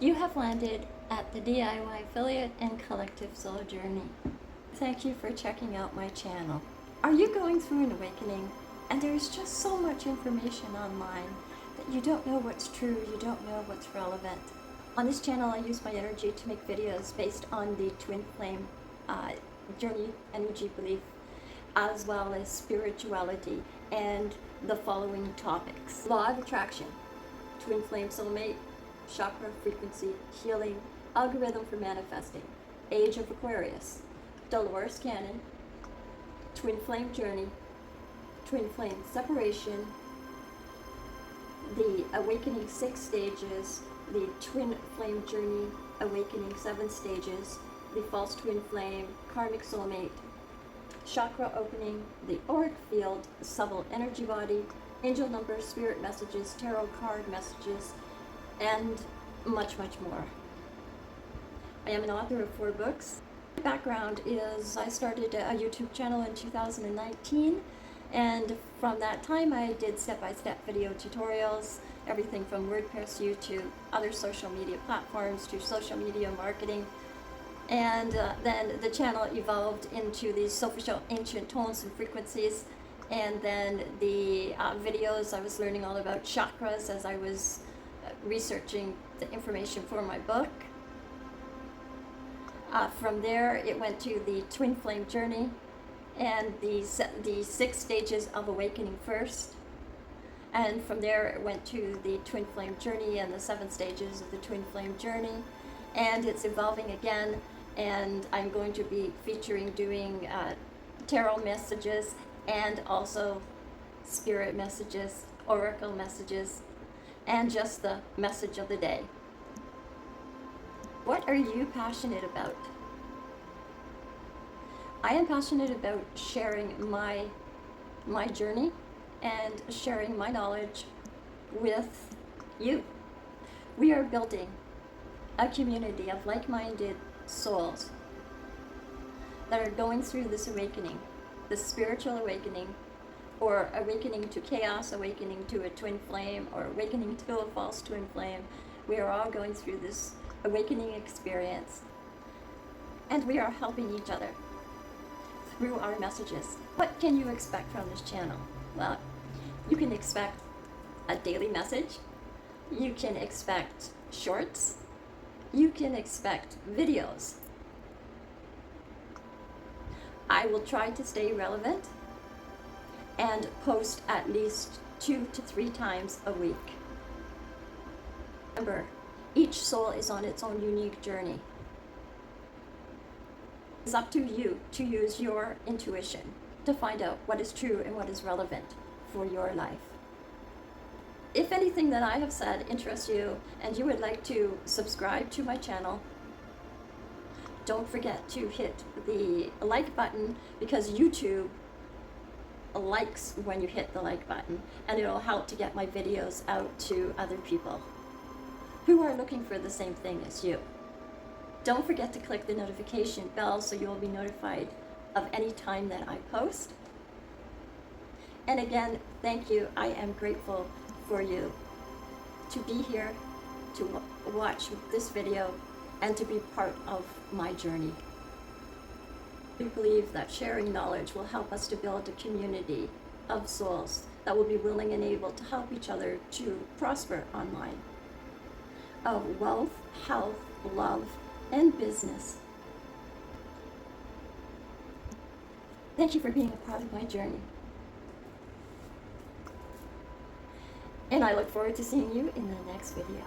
You have landed at the DIY Affiliate and Collective Soul Journey. Thank you for checking out my channel. Are you going through an awakening and there's just so much information online that you don't know what's true, you don't know what's relevant? On this channel I use my energy to make videos based on the twin flame journey, energy belief, as well as spirituality and the following topics: law of attraction, twin flame soulmate, chakra frequency, healing, algorithm for manifesting, age of Aquarius, Dolores Cannon, twin flame journey, twin flame separation, the awakening 6 stages, the twin flame journey, awakening 7 stages, the false twin flame, karmic soulmate, chakra opening, the auric field, subtle energy body, angel numbers, spirit messages, tarot card messages, and much, much more. I am an author of 4 books. My background is I started a YouTube channel in 2019, and from that time I did step-by-step video tutorials, everything from WordPress, YouTube, other social media platforms to social media marketing. And then the channel evolved into these superficial ancient tones and frequencies, and then the videos, I was learning all about chakras as I was researching the information for my book. From there it went to the twin flame journey and the 6 stages of awakening first, and from there it went to the twin flame journey and the 7 stages of the twin flame journey, and it's evolving again, and I'm going to be featuring doing tarot messages and also spirit messages, oracle messages, and just the message of the day. What are you passionate about? I am passionate about sharing my journey and sharing my knowledge with you. We are building a community of like-minded souls that are going through this awakening, this spiritual awakening, or awakening to chaos, awakening to a twin flame, or awakening to a false twin flame. We are all going through this awakening experience, and we are helping each other through our messages. What can you expect from this channel? Well, you can expect a daily message, you can expect shorts, you can expect videos. I will try to stay relevant and post at least 2 to 3 times a week. Remember, each soul is on its own unique journey. It's up to you to use your intuition to find out what is true and what is relevant for your life. If anything that I have said interests you and you would like to subscribe to my channel, don't forget to hit the like button, because YouTube likes when you hit the like button, and it'll help to get my videos out to other people who are looking for the same thing as you. Don't forget to click the notification bell so you'll be notified of any time that I post. And again, thank you. I am grateful for you to be here, to watch this video, and to be part of my journey. We believe that sharing knowledge will help us to build a community of souls that will be willing and able to help each other to prosper online, of wealth, health, love, and business. Thank you for being a part of my journey. And I look forward to seeing you in the next video.